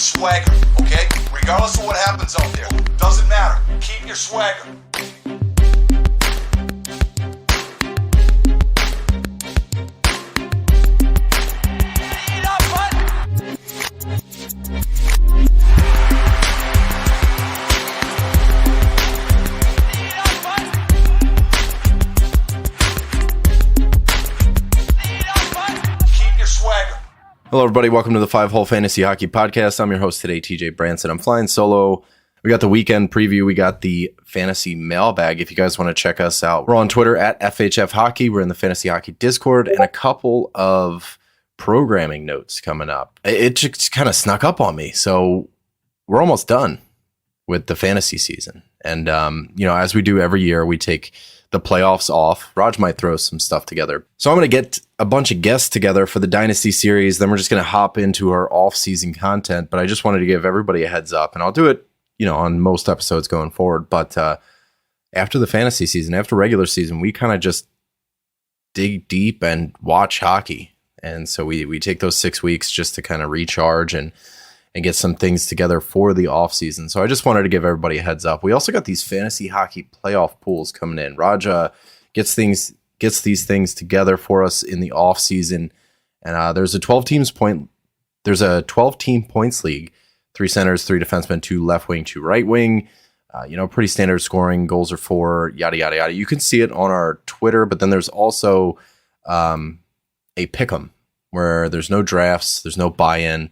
swagger, okay? Regardless of what happens out there. Doesn't matter. Keep your swagger. Hello, everybody. Welcome to the 5-Hole Fantasy Hockey Podcast. I'm your host today, TJ Branson. I'm flying solo. We got the weekend preview. We got the fantasy mailbag. If you guys want to check us out, we're on Twitter at FHFH Hockey. We're in the Fantasy Hockey Discord, and a couple of programming notes coming up. It just kind of snuck up on me. So we're almost done with the fantasy season. And, as we do every year, we take the playoffs off. Raj might throw some stuff together. So I'm going to get a bunch of guests together for the Dynasty series. Then we're just going to hop into our off-season content. But I just wanted to give everybody a heads up. And I'll do it, on most episodes going forward. But after the fantasy season, after regular season, we kind of just dig deep and watch hockey. And so we take those 6 weeks just to kind of recharge and get some things together for the offseason. So I just wanted to give everybody a heads up. We also got these fantasy hockey playoff pools coming in. Raja gets these things together for us in the offseason. And there's a 12-team points league. 3 centers, 3 defensemen, 2 left wing, 2 right wing. Pretty standard scoring. Goals are 4, yada, yada, yada. You can see it on our Twitter, but then there's also a pick'em where there's no drafts, there's no buy-in.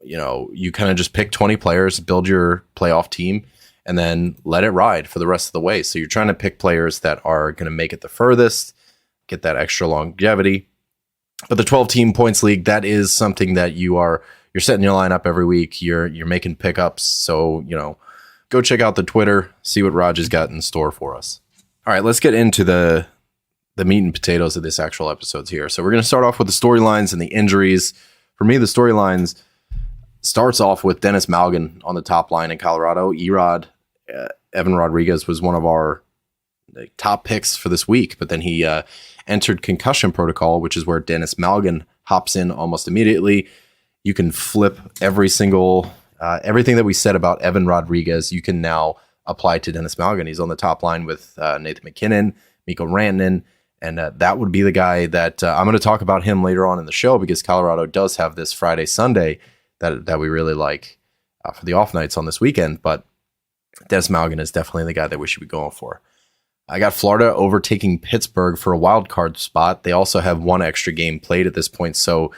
You kind of just pick 20 players, build your playoff team, and then let it ride for the rest of the way. So you're trying to pick players that are going to make it the furthest, get that extra longevity. But the 12-team points league, that is something that you're setting your lineup every week. You're making pickups. So, go check out the Twitter, see what Raj has got in store for us. All right, let's get into the meat and potatoes of this actual episodes here. So we're going to start off with the storylines and the injuries. For me, the storylines starts off with Dennis Malgin on the top line in Colorado. Erod, Evan Rodriguez was one of our top picks for this week, but then he entered concussion protocol, which is where Dennis Malgin hops in almost immediately. You can flip everything that we said about Evan Rodriguez, you can now apply to Dennis Malgin. He's on the top line with Nathan McKinnon, Mikko Rantanen, and that would be the guy that I'm going to talk about him later on in the show because Colorado does have this Friday, Sunday that we really like for the off nights on this weekend. But Dennis Malgin is definitely the guy that we should be going for. I got Florida overtaking Pittsburgh for a wild card spot. They also have one extra game played at this point, so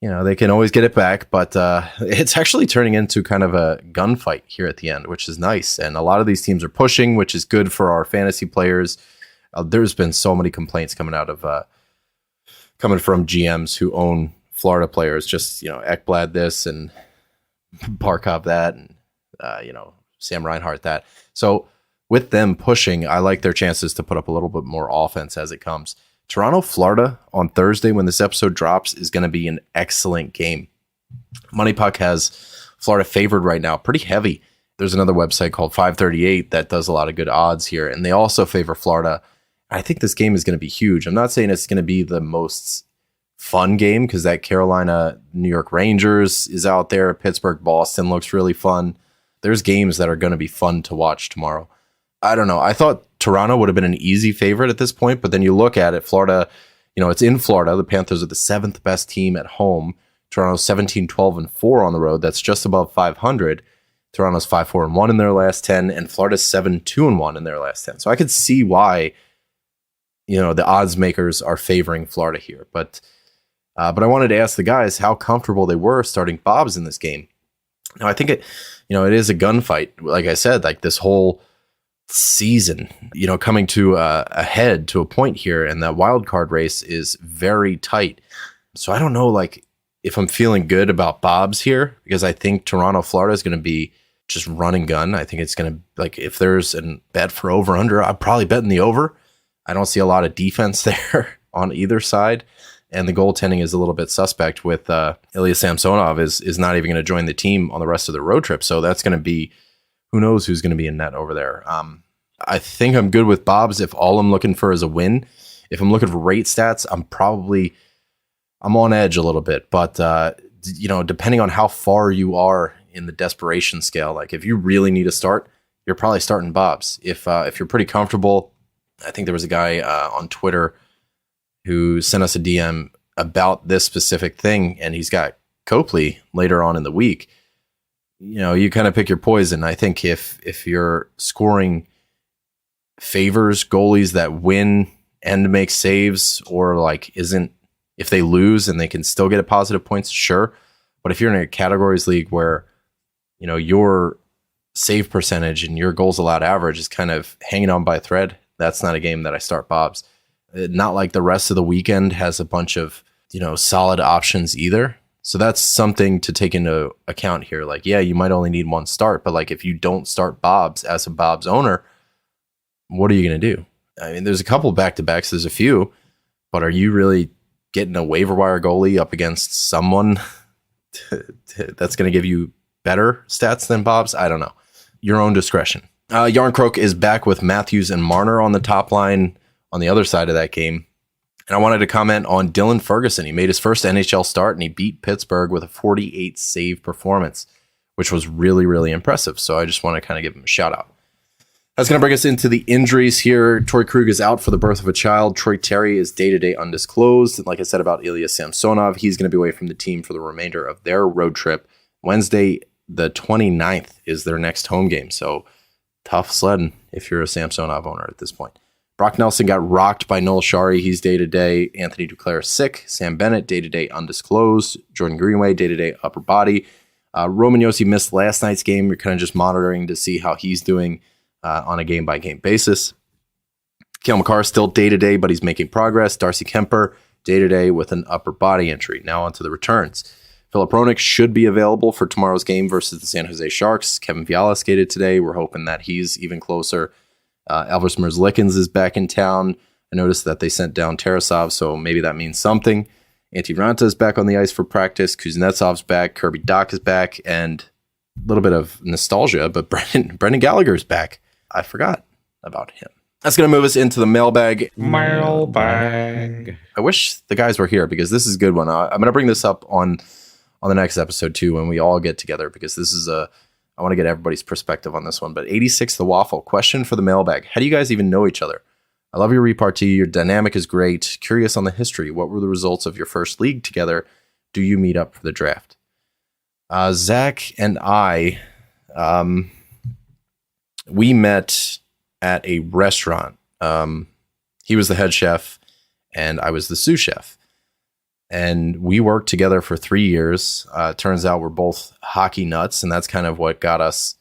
they can always get it back. But it's actually turning into kind of a gunfight here at the end, which is nice. And a lot of these teams are pushing, which is good for our fantasy players. There's been so many complaints coming from GMs who own Florida players, just, Ekblad this and Barkov that and, Sam Reinhart that. So with them pushing, I like their chances to put up a little bit more offense as it comes. Toronto, Florida on Thursday when this episode drops is going to be an excellent game. Money Puck has Florida favored right now, pretty heavy. There's another website called 538 that does a lot of good odds here, and they also favor Florida. I think this game is going to be huge. I'm not saying it's going to be the most fun game because that Carolina New York Rangers is out there. Pittsburgh Boston looks really fun. There's games that are going to be fun to watch tomorrow. I don't know. I thought Toronto would have been an easy favorite at this point, but then you look at it, Florida, it's in Florida. The Panthers are the 7th best team at home. Toronto's 17-12-4 on the road. That's just above 500. Toronto's 5-4-1 in their last 10, and Florida's 7-2-1 in their last 10. So I could see why, the odds makers are favoring Florida here. But I wanted to ask the guys how comfortable they were starting Bobs in this game. Now, I think it is a gunfight. Like I said, like this whole season, coming to a head to a point here, and that wild card race is very tight. So I don't know, if I'm feeling good about Bobs here, because I think Toronto, Florida is going to be just run and gun. I think it's going to, if there's a bet for over under, I'm probably betting the over. I don't see a lot of defense there on either side. And the goaltending is a little bit suspect with Ilya Samsonov is not even going to join the team on the rest of the road trip. So that's going to be, who knows who's going to be in net over there. I think I'm good with Bob's if all I'm looking for is a win. If I'm looking for rate stats, I'm on edge a little bit. But, depending on how far you are in the desperation scale. Like if you really need a start, you're probably starting Bob's. If you're pretty comfortable, I think there was a guy on Twitter who sent us a DM about this specific thing, and he's got Copley later on in the week. You kind of pick your poison. I think if you're scoring favors goalies that win and make saves, or like if they lose and they can still get a positive points, sure. But if you're in a categories league where your save percentage and your goals allowed average is kind of hanging on by a thread, that's not a game that I start Bob's. Not like the rest of the weekend has a bunch of solid options either. So that's something to take into account here. Like, yeah, you might only need one start, but like if you don't start Bob's as a Bob's owner, what are you going to do? I mean, there's a couple back-to-backs, there's a few, but are you really getting a waiver wire goalie up against someone that's going to give you better stats than Bob's? I don't know. Your own discretion. Yarncroak is back with Matthews and Marner on the top line on the other side of that game. And I wanted to comment on Dylan Ferguson. He made his first NHL start and he beat Pittsburgh with a 48 save performance, which was really, really impressive. So I just want to kind of give him a shout out. That's going to bring us into the injuries here. Torrey Krug is out for the birth of a child. Troy Terry is day-to-day undisclosed. And like I said about Ilya Samsonov, he's going to be away from the team for the remainder of their road trip. Wednesday, the 29th, is their next home game. So tough sledding if you're a Samsonov owner at this point. Brock Nelson got rocked by Noel Shari. He's day-to-day. Anthony Duclair sick. Sam Bennett, day-to-day undisclosed. Jordan Greenway, day-to-day upper body. Roman Josi missed last night's game. You're kind of just monitoring to see how he's doing on a game-by-game basis. Cale Makar still day-to-day, but he's making progress. Darcy Kemper, day-to-day with an upper body injury. Now on to the returns. Philip Roenick should be available for tomorrow's game versus the San Jose Sharks. Kevin Fiala skated today. We're hoping that he's even closer. Elvis Merzlikins is back in town. I noticed that they sent down Tarasov, so maybe that means something. Antti Ranta is back on the ice for practice. Kuznetsov's back. Kirby Dach is back. And a little bit of nostalgia, but Brendan Gallagher's back. I forgot about him. That's going to move us into the mailbag. Mailbag. I wish the guys were here because this is a good one. I'm going to bring this up on the next episode too when we all get together, because this is I want to get everybody's perspective on this one. But 86 The Waffle, question for the mailbag. How do you guys even know each other? I love your repartee. Your dynamic is great. Curious on the history. What were the results of your first league together? Do you meet up for the draft? Zach and I, we met at a restaurant. He was the head chef and I was the sous chef. And we worked together for 3 years. Turns out we're both hockey nuts, and that's kind of what got us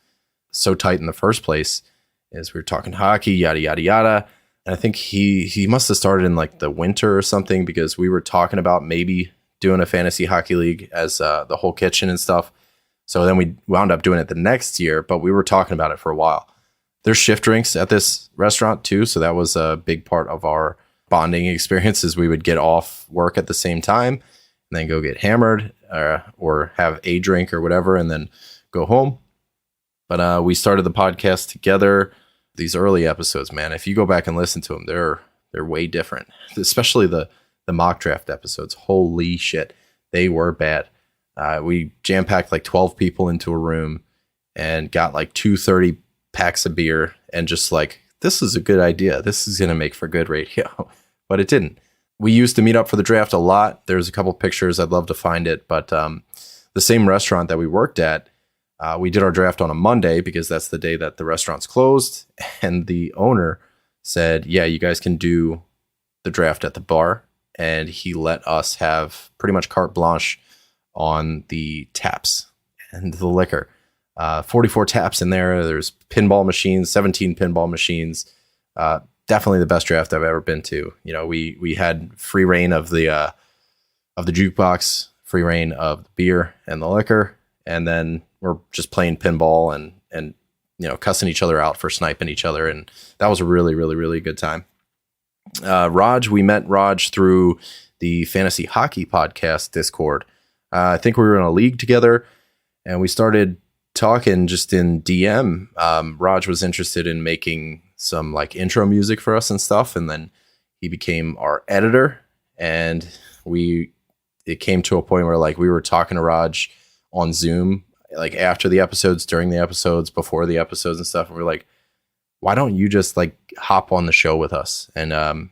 so tight in the first place, is we were talking hockey, yada, yada, yada. And I think he must have started in like the winter or something, because we were talking about maybe doing a fantasy hockey league as the whole kitchen and stuff. So then we wound up doing it the next year, but we were talking about it for a while. There's shift drinks at this restaurant too, so that was a big part of our bonding experiences. We would get off work at the same time and then go get hammered or have a drink or whatever and then go home. But we started the podcast together. These early episodes, man, if you go back and listen to them, they're way different, especially the mock draft episodes. Holy shit, they were bad. We jam-packed like 12 people into a room and got like 230 packs of beer and just like, this is a good idea. This is going to make for good radio. But it didn't. We used to meet up for the draft a lot. There's a couple pictures. I'd love to find it. But the same restaurant that we worked at, we did our draft on a Monday because that's the day that the restaurant's closed. And the owner said, yeah, you guys can do the draft at the bar. And he let us have pretty much carte blanche on the taps and the liquor. 44 taps in there. There's pinball machines, 17 pinball machines. Definitely the best draft I've ever been to. You know, we had free reign of the jukebox, free reign of the beer and the liquor, and then we're just playing pinball and you know, cussing each other out for sniping each other, and that was a really, really, really good time. We met Raj through the Fantasy Hockey Podcast Discord. I think we were in a league together, and we started talking just in DM. Raj was interested in making some like intro music for us and stuff, and then he became our editor, and it came to a point where like we were talking to Raj on Zoom like after the episodes, during the episodes, before the episodes and stuff. And we're like, why don't you just like hop on the show with us? And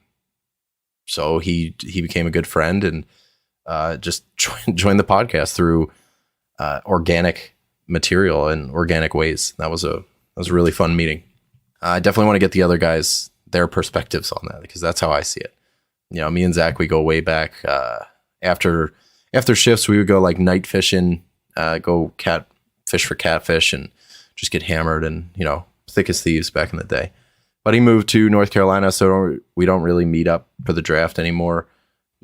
so he became a good friend and just joined the podcast through organic material and organic ways. That was a really fun meeting. I definitely want to get the other guys, their perspectives on that, because that's how I see it. You know, me and Zach, we go way back. After shifts, we would go like night fishing, go fish for catfish and just get hammered and, you know, thick as thieves back in the day. But he moved to North Carolina, so we don't really meet up for the draft anymore.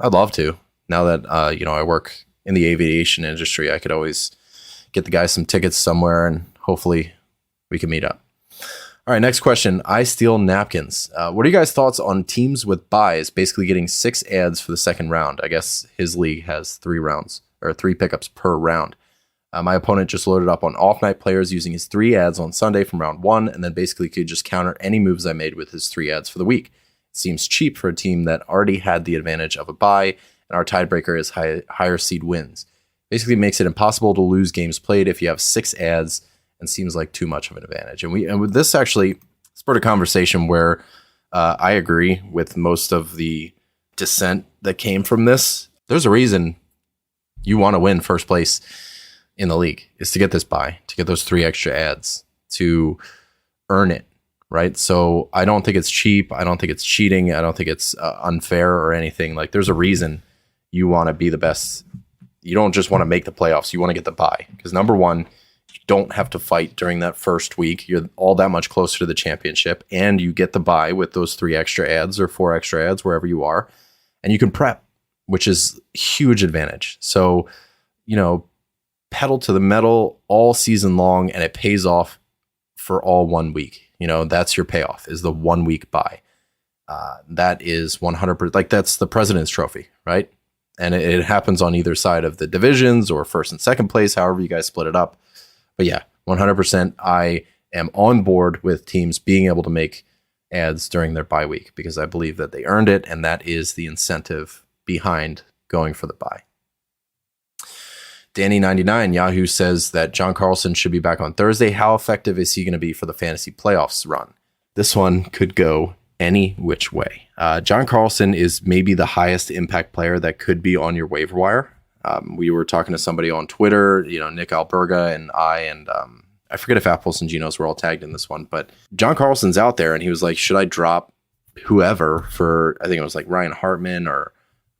I'd love to. Now that, you know, I work in the aviation industry, I could always get the guys some tickets somewhere and hopefully we can meet up. All right, next question. I steal napkins. What are you guys' thoughts on teams with buys basically getting 6 ads for the second round? I guess his league has 3 rounds or 3 pickups per round. My opponent just loaded up on off-night players using his 3 ads on Sunday from round 1 and then basically could just counter any moves I made with his 3 ads for the week. It seems cheap for a team that already had the advantage of a bye, and our tiebreaker is higher seed wins. Basically makes it impossible to lose games played if you have 6 ads, and seems like too much of an advantage. And with this actually spurred a conversation where I agree with most of the dissent that came from this. There's a reason you want to win first place in the league, is to get this buy, to get those 3 extra ads, to earn it, right? So I don't think it's cheap. I don't think it's cheating. I don't think it's unfair or anything. Like, there's a reason you want to be the best. You don't just want to make the playoffs. You want to get the buy, because number one, don't have to fight during that first week. You're all that much closer to the championship, and you get the bye with those 3 extra ads or 4 extra ads, wherever you are, and you can prep, which is huge advantage. So, you know, pedal to the metal all season long, and it pays off for all 1 week. You know, that's your payoff, is the 1 week bye. That is 100%, like that's the President's Trophy, right? And it happens on either side of the divisions or first and second place, however you guys split it up. But yeah, 100%, I am on board with teams being able to make ads during their bye week, because I believe that they earned it, and that is the incentive behind going for the bye. Danny99 Yahoo says that John Carlson should be back on Thursday. How effective is he going to be for the fantasy playoffs run? This one could go any which way. John Carlson is maybe the highest impact player that could be on your waiver wire. We were talking to somebody on Twitter, you know, Nick Alberga and I forget if Apples and Genos were all tagged in this one, but John Carlson's out there, and he was like, should I drop whoever for, I think it was like Ryan Hartman or,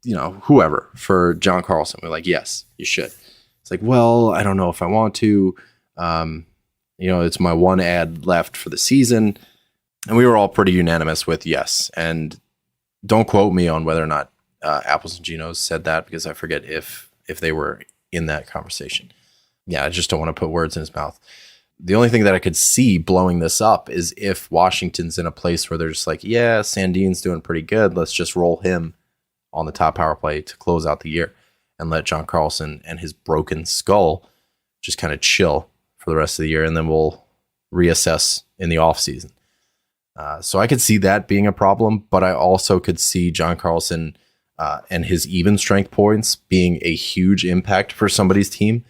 you know, whoever for John Carlson? We're like, yes, you should. It's like, well, I don't know if I want to. You know, it's my 1 ad left for the season. And we were all pretty unanimous with yes. And don't quote me on whether or not Apples and Genos said that, because I forget if they were in that conversation. Yeah, I just don't want to put words in his mouth. The only thing that I could see blowing this up is if Washington's in a place where they're just like, yeah, Sandin's doing pretty good. Let's just roll him on the top power play to close out the year and let John Carlson and his broken skull just kind of chill for the rest of the year. And then we'll reassess in the offseason. So I could see that being a problem, but I also could see John Carlson and his even strength points being a huge impact for somebody's team.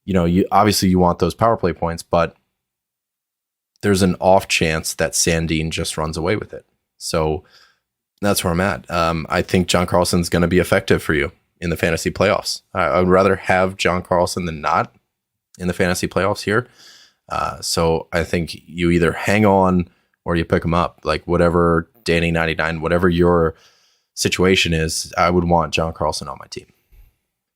You know, you obviously want those power play points, but there's an off chance that Sandin just runs away with it. So that's where I'm at. I think John Carlson's going to be effective for you in the fantasy playoffs. I would rather have John Carlson than not in the fantasy playoffs here. So I think you either hang on or you pick him up, like whatever Danny99, whatever your situation is, I would want John Carlson on my team.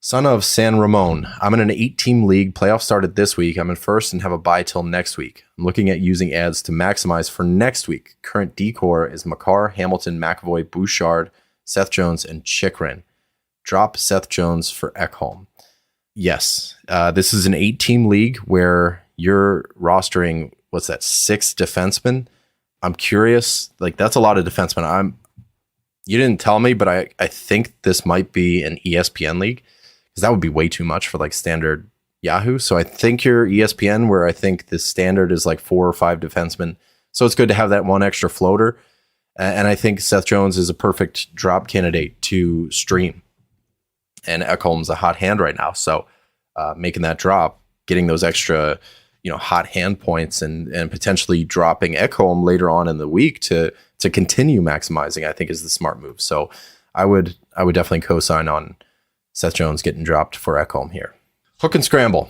Son of San Ramon. I'm in an 8-team league. Playoffs started this week. I'm in first and have a bye till next week. I'm looking at using ads to maximize for next week. Current decor is McCarr, Hamilton, McAvoy, Bouchard, Seth Jones, and Chikrin. Drop Seth Jones for Ekholm. Yes, this is an 8-team league where you're rostering, 6 defensemen? I'm curious. Like, that's a lot of defensemen. You didn't tell me, but I think this might be an ESPN league, because that would be way too much for like standard Yahoo. So I think you're ESPN, where I think the standard is like 4 or 5 defensemen. So it's good to have that one extra floater. And I think Seth Jones is a perfect drop candidate to stream. And Ekholm's a hot hand right now. So making that drop getting those extra, hot hand points and potentially dropping Ekholm later on in the week to continue maximizing, I think is the smart move. So I would definitely co-sign on Seth Jones getting dropped for Ekholm here. Hook and scramble.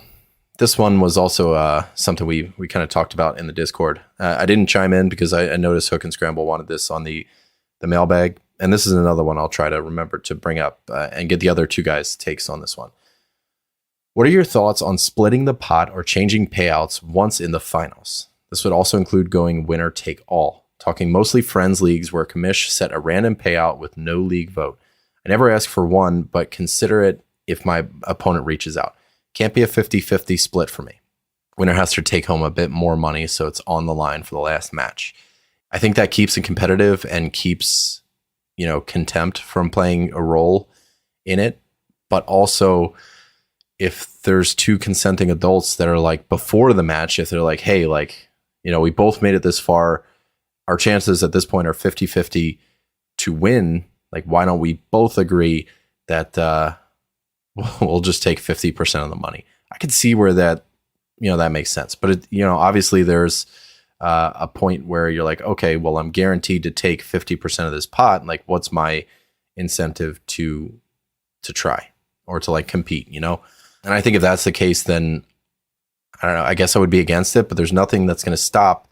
This one was also something we kind of talked about in the Discord. I didn't chime in because I noticed Hook and Scramble wanted this on the mailbag. And this is another one I'll try to remember to bring up and get the other two guys' takes on this one. What are your thoughts on splitting the pot or changing payouts once in the finals? This would also include going winner take all. Talking mostly friends leagues where commish set a random payout with no league vote. I never ask for one, but consider it if my opponent reaches out. Can't be a 50-50 split for me. Winner has to take home a bit more money, so it's on the line for the last match. I think that keeps it competitive and keeps, contempt from playing a role in it. But also, if there's two consenting adults that are like before the match, if they're like, hey, we both made it this far, our chances at this point are 50-50 to win. Like, why don't we both agree that we'll just take 50% of the money? I could see where that makes sense. But, obviously there's a point where you're like, okay, well, I'm guaranteed to take 50% of this pot. Like, what's my incentive to try or to compete, And I think if that's the case, then I don't know, I guess I would be against it, but there's nothing that's going to stop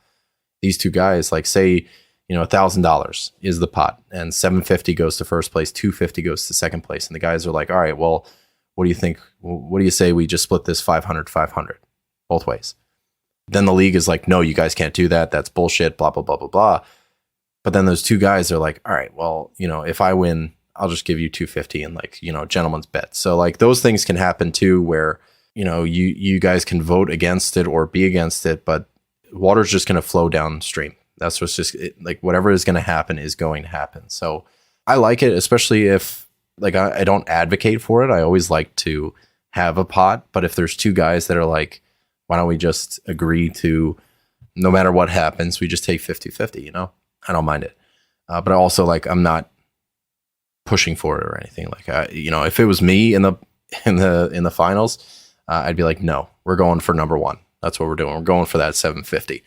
these two guys. Like, say, $1,000 is the pot and $750 goes to first place, $250 goes to second place. And the guys are like, all right, well, what do you think? What do you say we just split this 500 both ways? Then the league is like, no, you guys can't do that. That's bullshit, blah, blah, blah, blah, blah. But then those two guys are like, all right, well, if I win, I'll just give you 250 and gentleman's bet. So those things can happen too, where, you guys can vote against it or be against it, but water's just going to flow downstream. That's what's just whatever is going to happen is going to happen. So I like it, especially if I don't advocate for it. I always like to have a pot, but if there's two guys that are like, why don't we just agree to, no matter what happens, we just take 50-50, I don't mind it. But also I'm not pushing for it or anything. If it was me in the finals, I'd be like, no, we're going for number one. That's what we're doing. We're going for that 750.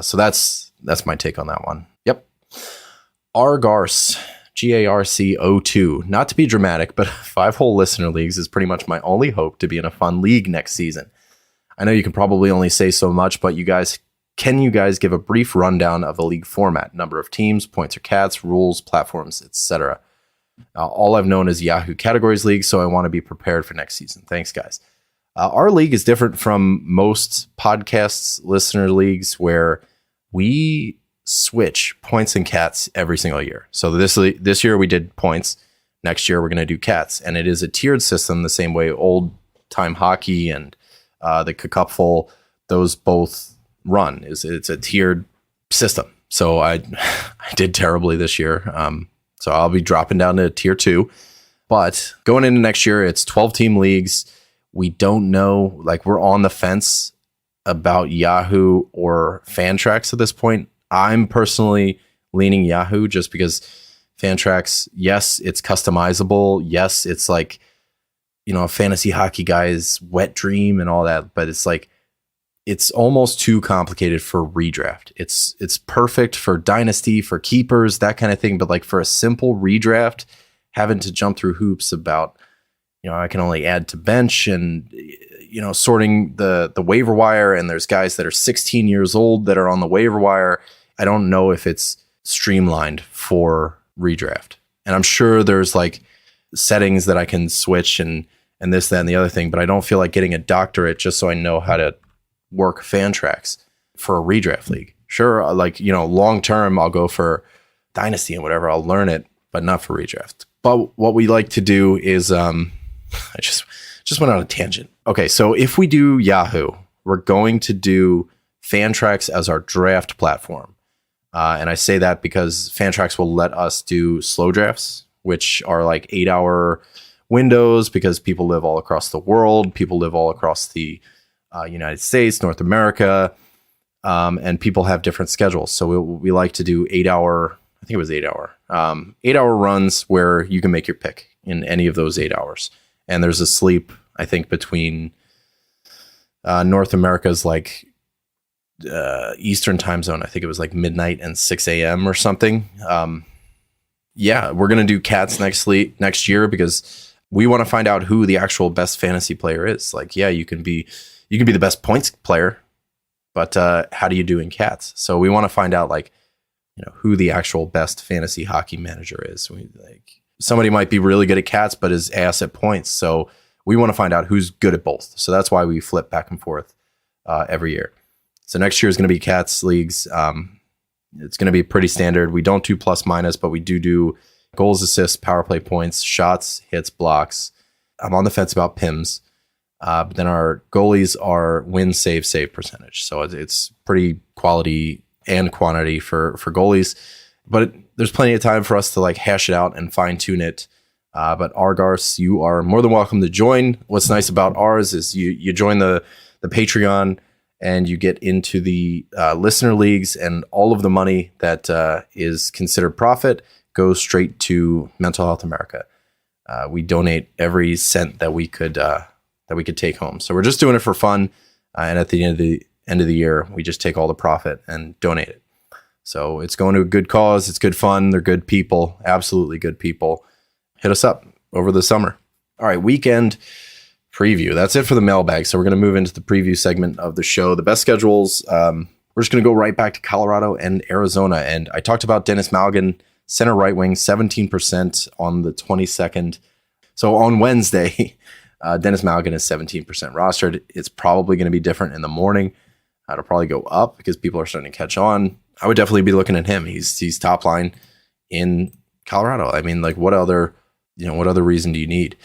So that's my take on that one. Yep. Garc, GARC02. Not to be dramatic, but 5-hole listener leagues is pretty much my only hope to be in a fun league next season. I know you can probably only say so much, but can you guys give a brief rundown of the league format, number of teams, points or cats, rules, platforms, etc.? All I've known is Yahoo Categories League, so I want to be prepared for next season. Thanks, guys. Our league is different from most podcasts, listener leagues, where we switch points and cats every single year. So this year we did points. Next year we're going to do cats, and it is a tiered system, the same way old time hockey and the Cupful, those both run. It's a tiered system. So I did terribly this year. So I'll be dropping down to tier 2. But going into next year, it's 12-team leagues. We don't know, we're on the fence about Yahoo or Fantrax at this point. I'm personally leaning Yahoo just because Fantrax, yes, it's customizable. Yes, it's a fantasy hockey guy's wet dream and all that, but it's almost too complicated for redraft. It's perfect for dynasty, for keepers, that kind of thing. But for a simple redraft, having to jump through hoops about, I can only add to bench and, sorting the waiver wire. And there's guys that are 16 years old that are on the waiver wire. I don't know if it's streamlined for redraft. And I'm sure there's settings that I can switch and this, that, and the other thing, but I don't feel like getting a doctorate just so I know how to work Fantrax for a redraft league. Sure, long term, I'll go for dynasty and whatever. I'll learn it, but not for redraft. But what we like to do is, I just went on a tangent. Okay, so if we do Yahoo, we're going to do Fantrax as our draft platform. And I say that because Fantrax will let us do slow drafts, which are 8-hour windows because people live all across the world. People live all across the United States, North America, and people have different schedules. So we like to do 8-hour, I think it was 8-hour runs where you can make your pick in any of those 8 hours. And there's a sleep, I think, between North America's like Eastern time zone. I think it was like midnight and 6 a.m. or something. Yeah, we're going to do cats next year because we want to find out who the actual best fantasy player is. Like, yeah, you can be the best points player, but how do you do in cats? So we want to find out like, who the actual best fantasy hockey manager is. Somebody might be really good at cats, but is ass at points. So we want to find out who's good at both. So that's why we flip back and forth every year. So next year is going to be cats leagues. It's going to be pretty standard. We don't do plus minus, but we do goals, assists, power play points, shots, hits, blocks. I'm on the fence about PIMs. But then our goalies are win, save percentage. So it's pretty quality and quantity for goalies. But there's plenty of time for us to like hash it out and fine tune it. But Argars, you are more than welcome to join. What's nice about ours is you join the Patreon and you get into the listener leagues, and all of the money that is considered profit goes straight to Mental Health America. We donate every cent that we could take home. So we're just doing it for fun, and at the end of the year, we just take all the profit and donate it. So it's going to a good cause. It's good fun. They're good people, absolutely good people. Hit us up over the summer. All right, weekend preview. That's it for the mailbag. So we're going to move into the preview segment of the show. The best schedules. We're just going to go right back to Colorado and Arizona. And I talked about Dennis Malgin, center right wing, 17% on the 22nd. So on Wednesday, Dennis Malgin is 17% rostered. It's probably going to be different in the morning. It'll probably go up because people are starting to catch on. I would definitely be looking at him. He's top line in Colorado. I mean, like what other reason do you need?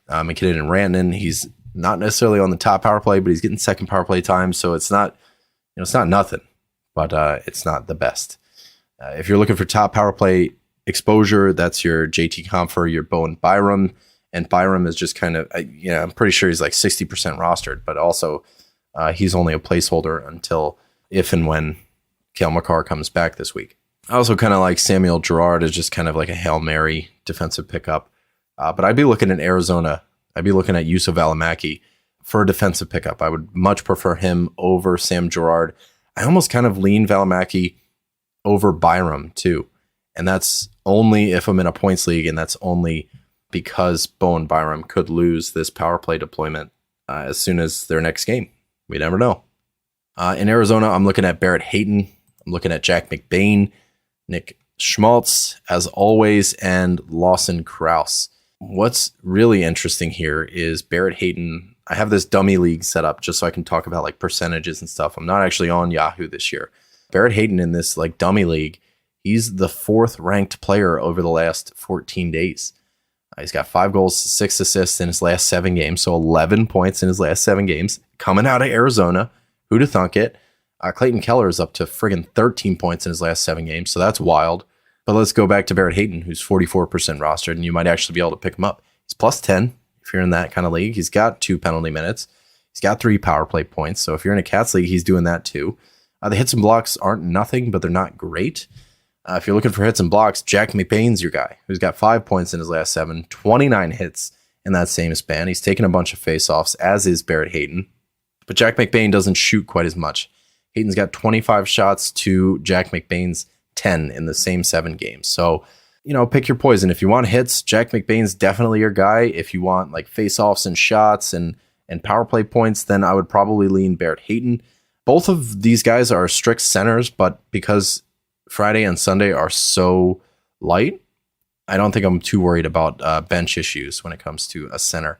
McKinnon and Rantanen, he's not necessarily on the top power play, but he's getting second power play time. So it's not nothing, but it's not the best. If you're looking for top power play exposure, that's your JT Compher, your Bowen Byram. And Byram is just kind of, I'm pretty sure he's like 60% rostered, but also he's only a placeholder until if and when Cale Makar comes back this week. I also kind of like Samuel Girard as just kind of like a Hail Mary defensive pickup. But I'd be looking at Arizona. I'd be looking at Yusuf Valimaki for a defensive pickup. I would much prefer him over Sam Girard. I almost kind of lean Valimaki over Byram too. And that's only if I'm in a points league, and that's only because Bowen Byram could lose this power play deployment as soon as their next game. We never know. In Arizona, I'm looking at Barrett Hayton. I'm looking at Jack McBain, Nick Schmaltz, as always, and Lawson Krause. What's really interesting here is Barrett Hayton. I have this dummy league set up just so I can talk about like percentages and stuff. I'm not actually on Yahoo this year. Barrett Hayton in this like dummy league, he's the 4th ranked player over the last 14 days. He's got 5 goals, 6 assists in his last 7 games, so 11 points in his last 7 games. Coming out of Arizona, who'd have thunk it? Clayton Keller is up to friggin' 13 points in his last 7 games, so that's wild. But let's go back to Barrett Hayton, who's 44% rostered, and you might actually be able to pick him up. He's plus 10 if you're in that kind of league. He's got 2 penalty minutes. He's got 3 power play points, so if you're in a Cats league, he's doing that too. The hits and blocks aren't nothing, but they're not great. If you're looking for hits and blocks, Jack McBain's your guy, who's got 5 points in his last 7, 29 hits in that same span. He's taken a bunch of faceoffs, as is Barrett Hayton. But Jack McBain doesn't shoot quite as much. Hayton's got 25 shots to Jack McBain's 10 in the same 7 games. So, pick your poison. If you want hits, Jack McBain's definitely your guy. If you want like faceoffs and shots and power play points, then I would probably lean Barrett Hayton. Both of these guys are strict centers, but because Friday and Sunday are so light, I don't think I'm too worried about bench issues when it comes to a center.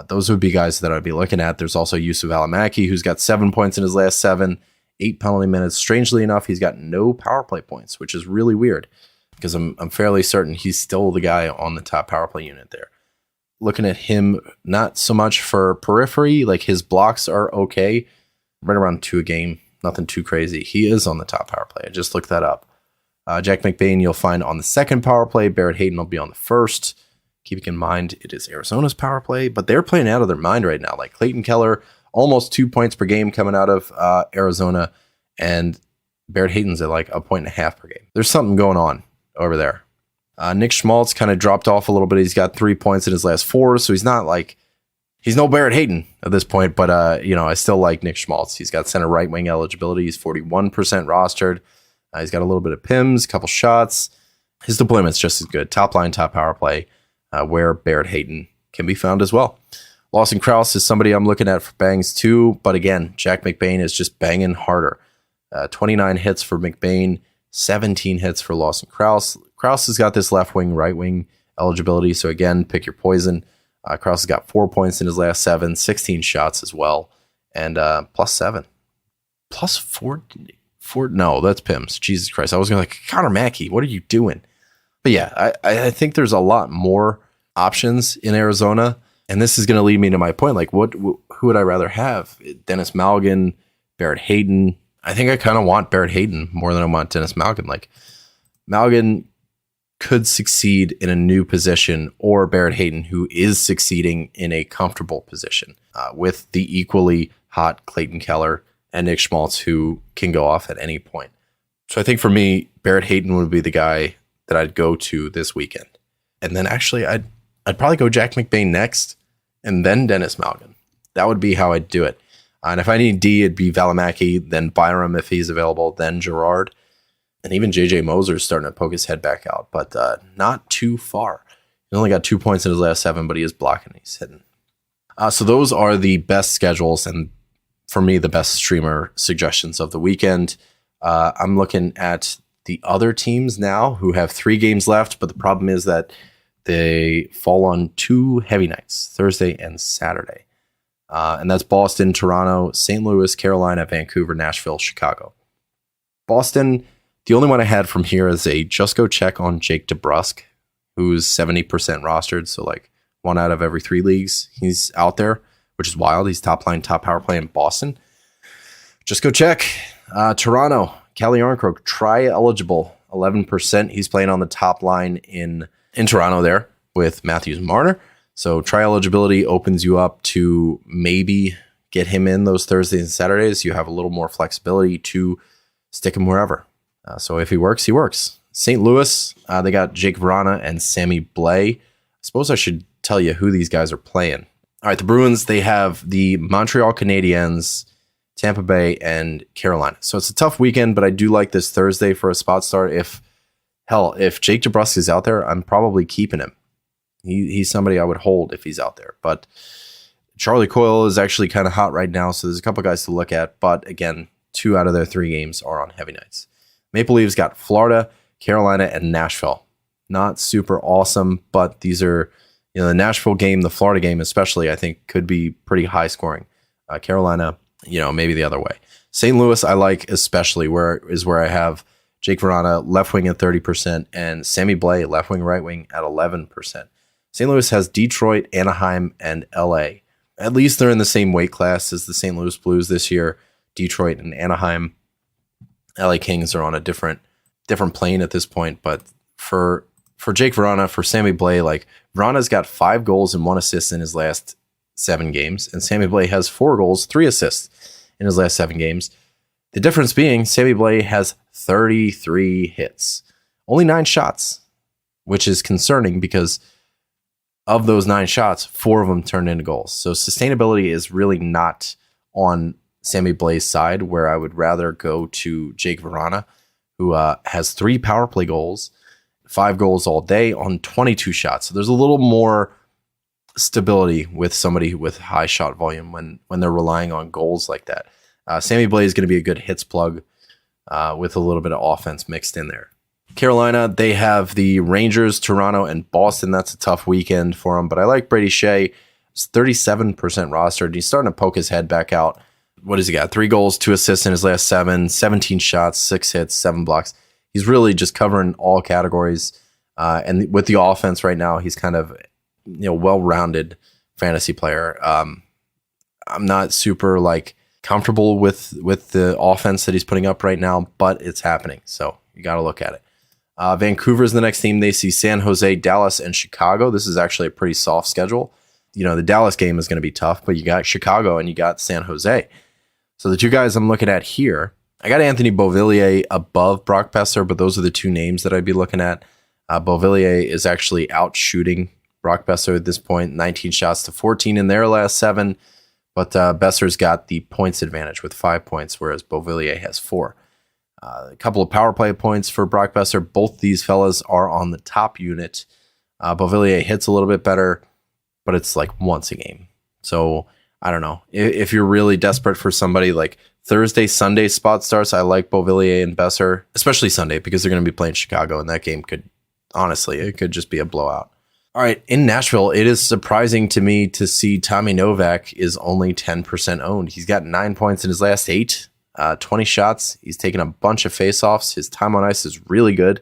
Those would be guys that I'd be looking at. There's also Yusuf Valimaki, who's got 7 points in his last 7, 8 penalty minutes. Strangely enough, he's got no power play points, which is really weird because I'm fairly certain he's still the guy on the top power play unit there. Looking at him, not so much for periphery, like his blocks are okay, right around 2 a game. Nothing too crazy. He is on the top power play. I just looked that up. Jack McBain you'll find on the second power play. Barrett Hayton will be on the first. Keeping in mind it is Arizona's power play, but they're playing out of their mind right now. Like Clayton Keller, almost 2 points per game coming out of Arizona, and Barrett Hayton's at like 1.5 per game. There's something going on over there. Nick Schmaltz kind of dropped off a little bit. He's got 3 points in his last 4, so he's not like He's no Barrett Hayton at this point, but I still like Nick Schmaltz. He's got center right wing eligibility. He's 41% rostered. He's got a little bit of PIMs, a couple shots. His deployment's just as good. Top line, top power play, where Barrett Hayton can be found as well. Lawson Krause is somebody I'm looking at for bangs too, but again, Jack McBain is just banging harder. 29 hits for McBain, 17 hits for Lawson Krause. Krause has got this left wing, right wing eligibility, so again, pick your poison. Krause has got 4 points in his last 7, 16 shots as well, and +7. +4? No, that's PIMS. Jesus Christ. I was going to Connor Mackey, what are you doing? But yeah, I think there's a lot more options in Arizona. And this is going to lead me to my point. Who would I rather have? Dennis Malgin, Barrett Hayton. I think I kind of want Barrett Hayton more than I want Dennis Malgin. Malgin could succeed in a new position, or Barrett Hayton, who is succeeding in a comfortable position with the equally hot Clayton Keller and Nick Schmaltz, who can go off at any point. So I think for me, Barrett Hayton would be the guy that I'd go to this weekend. And then actually, I'd probably go Jack McBain next, and then Dennis Malgin. That would be how I'd do it. And if I need D, it'd be Valimaki, then Byram if he's available, then Gerard. And even J.J. Moser's starting to poke his head back out, but not too far. He only got 2 points in his last 7, but he is blocking. He's hitting. So those are the best schedules, and for me, the best streamer suggestions of the weekend. I'm looking at the other teams now who have 3 games left, but the problem is that they fall on 2 heavy nights, Thursday and Saturday. And that's Boston, Toronto, St. Louis, Carolina, Vancouver, Nashville, Chicago. Boston, the only one I had from here is a just go check on Jake DeBrusk, who's 70% rostered. So 1 out of every 3 leagues, he's out there, which is wild. He's top line, top power play in Boston. Just go check. Toronto, Calle Yarncroke, try eligible, 11%. He's playing on the top line in Toronto there with Matthews and Marner. So try eligibility opens you up to maybe get him in those Thursdays and Saturdays. You have a little more flexibility to stick him wherever. So if he works, he works. St. Louis, they got Jake Vrana and Sammy Blais. I suppose I should tell you who these guys are playing. All right, the Bruins, they have the Montreal Canadiens, Tampa Bay, and Carolina. So it's a tough weekend, but I do like this Thursday for a spot start. If Jake DeBrusk is out there, I'm probably keeping him. He's somebody I would hold if he's out there. But Charlie Coyle is actually kind of hot right now, so there's a couple guys to look at. But again, 2 out of their 3 games are on heavy nights. Maple Leafs got Florida, Carolina, and Nashville. Not super awesome, but these are, the Nashville game, the Florida game especially, I think could be pretty high scoring. Carolina, maybe the other way. St. Louis, I like especially, where I have Jake Vrana, left wing at 30%, and Sammy Blais, left wing, right wing at 11%. St. Louis has Detroit, Anaheim, and LA. At least they're in the same weight class as the St. Louis Blues this year. Detroit and Anaheim. LA Kings are on a different plane at this point. But for Jake Vrana, for Sammy Blais, Vrana's got 5 goals and 1 assist in his last 7 games, and Sammy Blais has 4 goals, 3 assists in his last 7 games. The difference being Sammy Blais has 33 hits, only 9 shots, which is concerning because of those 9 shots, 4 of them turned into goals. So sustainability is really not on Sammy Blais' side, where I would rather go to Jake Vrana, who has 3 power play goals, 5 goals all day on 22 shots. So there's a little more stability with somebody with high shot volume when they're relying on goals like that. Sammy Blais is going to be a good hits plug with a little bit of offense mixed in there. Carolina, they have the Rangers, Toronto, and Boston. That's a tough weekend for them, but I like Brady Shea. He's 37% rostered. He's starting to poke his head back out. What has he got? 3 goals, 2 assists in his last 7, 17 shots, 6 hits, 7 blocks. He's really just covering all categories. And with the offense right now, he's kind of well-rounded fantasy player. I'm not super comfortable with the offense that he's putting up right now, but it's happening. So you got to look at it. Vancouver is the next team. They see San Jose, Dallas, and Chicago. This is actually a pretty soft schedule. The Dallas game is going to be tough, but you got Chicago and you got San Jose. So the 2 guys I'm looking at here, I got Anthony Beauvillier above Brock Besser, but those are the 2 names that I'd be looking at. Beauvillier is actually out shooting Brock Besser at this point, 19 shots to 14 in their last 7. But Besser's got the points advantage with 5 points, whereas Beauvillier has 4. A couple of power play points for Brock Besser. Both these fellas are on the top unit. Beauvillier hits a little bit better, but it's like once a game. So I don't know. If you're really desperate for somebody like Thursday, Sunday spot starts, I like Beauvillier and Besser, especially Sunday because they're going to be playing Chicago, and that game could, honestly, it could just be a blowout. All right, in Nashville, it is surprising to me to see Tommy Novak is only 10% owned. He's got 9 points in his last 8, 20 shots. He's taken a bunch of faceoffs. His time on ice is really good.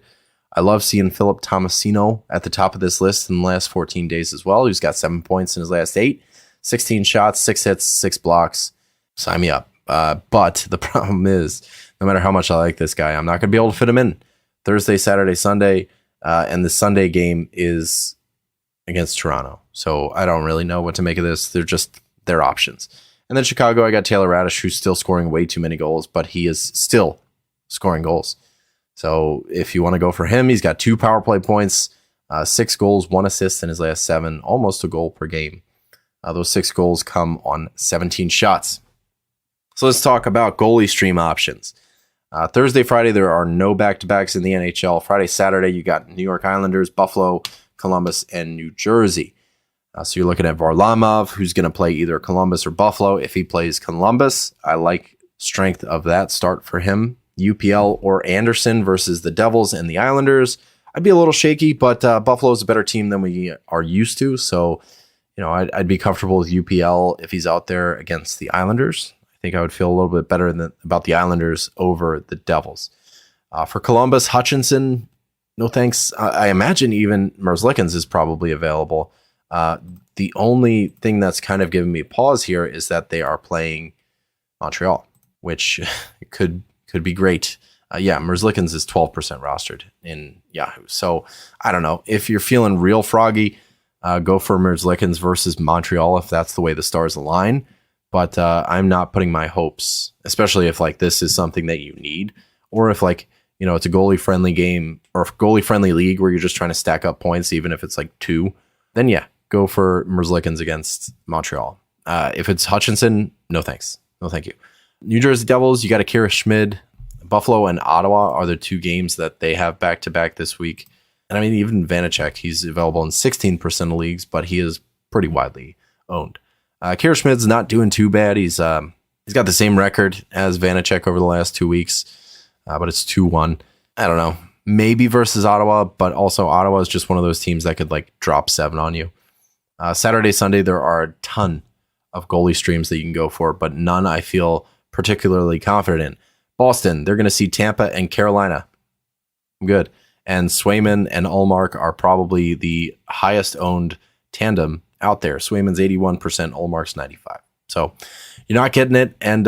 I love seeing Philip Tomasino at the top of this list in the last 14 days as well. He's got 7 points in his last 8, 16 shots, 6 hits, 6 blocks. Sign me up. But the problem is, no matter how much I like this guy, I'm not going to be able to fit him in Thursday, Saturday, Sunday. And the Sunday game is against Toronto. So I don't really know what to make of this. They're just their options. And then Chicago, I got Taylor Radish, who's still scoring way too many goals, but he is still scoring goals. So if you want to go for him, he's got 2 power play points, 6 goals, 1 assist in his last 7, almost a goal per game. Those 6 goals come on 17 shots. So let's talk about goalie stream options. Thursday, Friday, there are no back-to-backs in the NHL. Friday, Saturday, you got New York Islanders, Buffalo, Columbus, and New Jersey. So you're looking at Varlamov, who's going to play either Columbus or Buffalo. If he plays Columbus, I like strength of that start for him. UPL or Anderson versus the Devils and the Islanders. I'd be a little shaky, but Buffalo's a better team than we are used to. So, I'd be comfortable with UPL if he's out there against the Islanders. I think I would feel a little bit better about the Islanders over the Devils. For Columbus, Hutchinson, no thanks. I imagine even Merzlikins is probably available. The only thing that's kind of giving me pause here is that they are playing Montreal, which could be great. Merzlikins is 12% rostered in Yahoo. So I don't know. If you're feeling real froggy, go for Merzlikins versus Montreal if that's the way the stars align. But I'm not putting my hopes, especially if like this is something that you need, or if like, it's a goalie-friendly game or a goalie-friendly league where you're just trying to stack up points, even if it's like 2, then go for Merzlikins against Montreal. If it's Hutchinson, no thanks. No thank you. New Jersey Devils, you got Akira Schmid. Buffalo and Ottawa are the 2 games that they have back-to-back this week. And I mean, even Vanacek, he's available in 16% of leagues, but he is pretty widely owned. Akira Schmid's not doing too bad. He's got the same record as Vanacek over the last 2 weeks, but it's 2-1. I don't know. Maybe versus Ottawa, but also Ottawa is just one of those teams that could like drop 7 on you. Saturday, Sunday, there are a ton of goalie streams that you can go for, but none I feel particularly confident in. Boston, they're going to see Tampa and Carolina. I'm good. And Swayman and Ullmark are probably the highest owned tandem out there. Swayman's 81%, Ullmark's 95%. So you're not getting it, and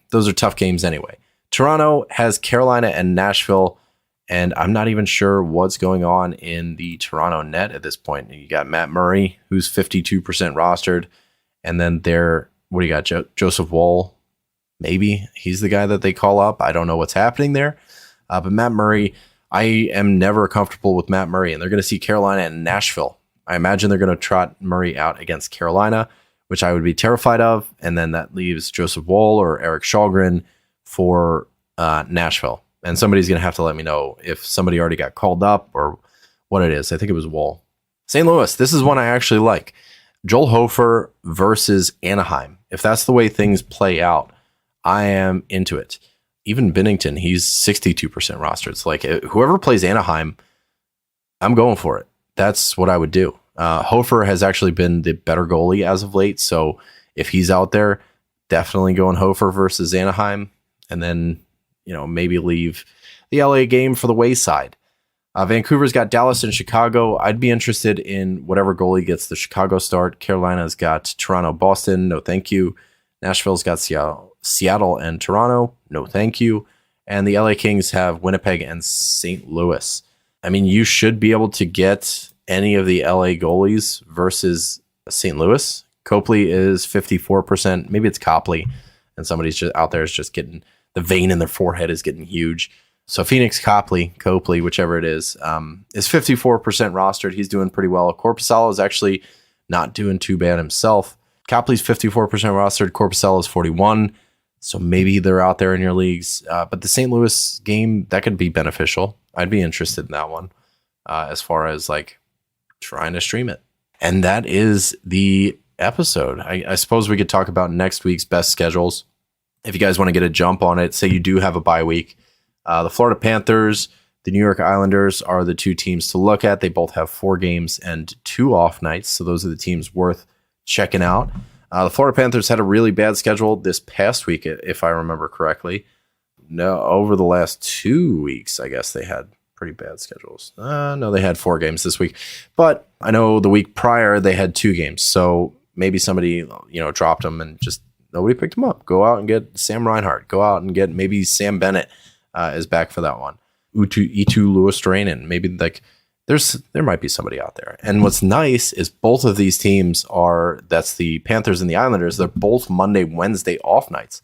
those are tough games anyway. Toronto has Carolina and Nashville, and I'm not even sure what's going on in the Toronto net at this point. You got Matt Murray, who's 52% rostered, and then what do you got? Joseph Woll, maybe he's the guy that they call up. I don't know what's happening there, but Matt Murray, I am never comfortable with Matt Murray, and they're going to see Carolina and Nashville. I imagine they're going to trot Murray out against Carolina, which I would be terrified of, and then that leaves Joseph Woll or Eric Shalgren for Nashville. And somebody's going to have to let me know if somebody already got called up or what it is. I think it was Woll. St. Louis, this is one I actually like. Joel Hofer versus Anaheim. If that's the way things play out, I am into it. Even Binnington, he's 62% rostered. It's like whoever plays Anaheim, I'm going for it. That's what I would do. Hofer has actually been the better goalie as of late. So if he's out there, definitely going Hofer versus Anaheim. And then, maybe leave the LA game for the wayside. Vancouver's got Dallas and Chicago. I'd be interested in whatever goalie gets the Chicago start. Carolina's got Toronto, Boston. No, thank you. Nashville's got Seattle and Toronto. No, thank you. And the LA Kings have Winnipeg and St. Louis. I mean, you should be able to get any of the LA goalies versus St. Louis. Copley is 54%. Maybe it's Copley, and somebody's just out there is just getting the vein in their forehead is getting huge. So Phoenix Copley, whichever it is 54% rostered. He's doing pretty well. Korpisalo is actually not doing too bad himself. Copley's 54% rostered. Korpisalo is 41. So maybe they're out there in your leagues. But the St. Louis game, that could be beneficial. I'd be interested in that one as far as like trying to stream it. And that is the episode. I suppose we could talk about next week's best schedules. If you guys want to get a jump on it, say you do have a bye week. The Florida Panthers, the New York Islanders are the two teams to look at. They both have 4 games and 2 off nights. So those are the teams worth checking out. The Florida Panthers had a really bad schedule this past week, if I remember correctly. No, over the last 2 weeks, I guess they had pretty bad schedules. No, they had 4 games this week. But I know the week prior, they had 2 games. So maybe somebody, dropped them and just nobody picked them up. Go out and get Sam Reinhart. Go out and get maybe Sam Bennett. Is back for that one. Eetu Lewis-Drainen. Maybe there might be somebody out there. And what's nice is both of these teams that's the Panthers and the Islanders. They're both Monday, Wednesday off nights.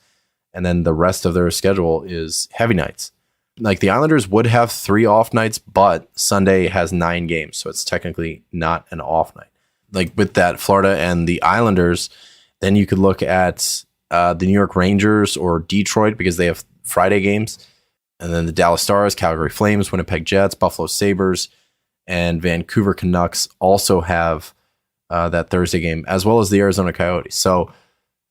And then the rest of their schedule is heavy nights. Like the Islanders would have 3 off nights, but Sunday has 9 games. So it's technically not an off night. Like with that Florida and the Islanders, then you could look at the New York Rangers or Detroit because they have Friday games. And then the Dallas Stars, Calgary Flames, Winnipeg Jets, Buffalo Sabres, and Vancouver Canucks also have that Thursday game, as well as the Arizona Coyotes. So,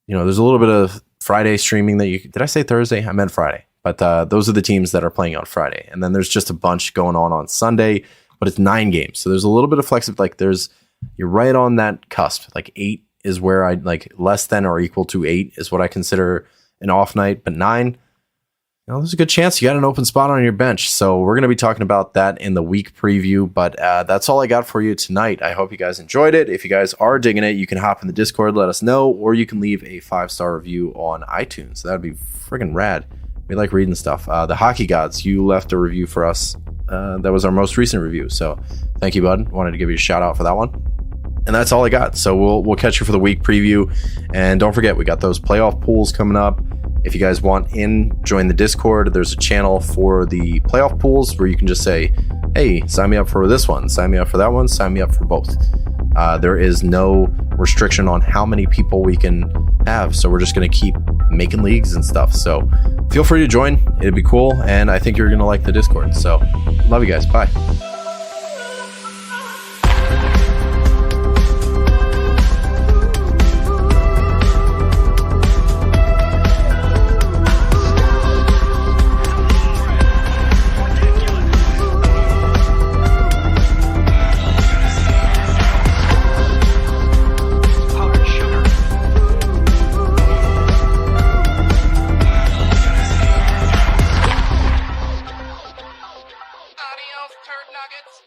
there's a little bit of Friday streaming that did I say Thursday? I meant Friday. But those are the teams that are playing on Friday. And then there's just a bunch going on Sunday, but it's 9 games. So there's a little bit of flexibility. Like you're right on that cusp. Like 8 is where I less than or equal to 8 is what I consider an off night, but 9, there's a good chance you got an open spot on your bench. So we're going to be talking about that in the week preview. But that's all I got for you tonight. I hope you guys enjoyed it. If you guys are digging it, you can hop in the Discord, let us know, or you can leave a 5-star review on iTunes. That'd be friggin' rad. We like reading stuff. The Hockey Gods, you left a review for us. That was our most recent review. So thank you, bud. Wanted to give you a shout out for that one. And that's all I got. So we'll catch you for the week preview. And don't forget, we got those playoff pools coming up. If you guys want in, join the Discord. There's a channel for the playoff pools where you can just say, hey, sign me up for this one, sign me up for that one, sign me up for both. There is no restriction on how many people we can have. So we're just going to keep making leagues and stuff. So feel free to join. It'd be cool. And I think you're going to like the Discord. So love you guys. Bye. Adios, turd nuggets.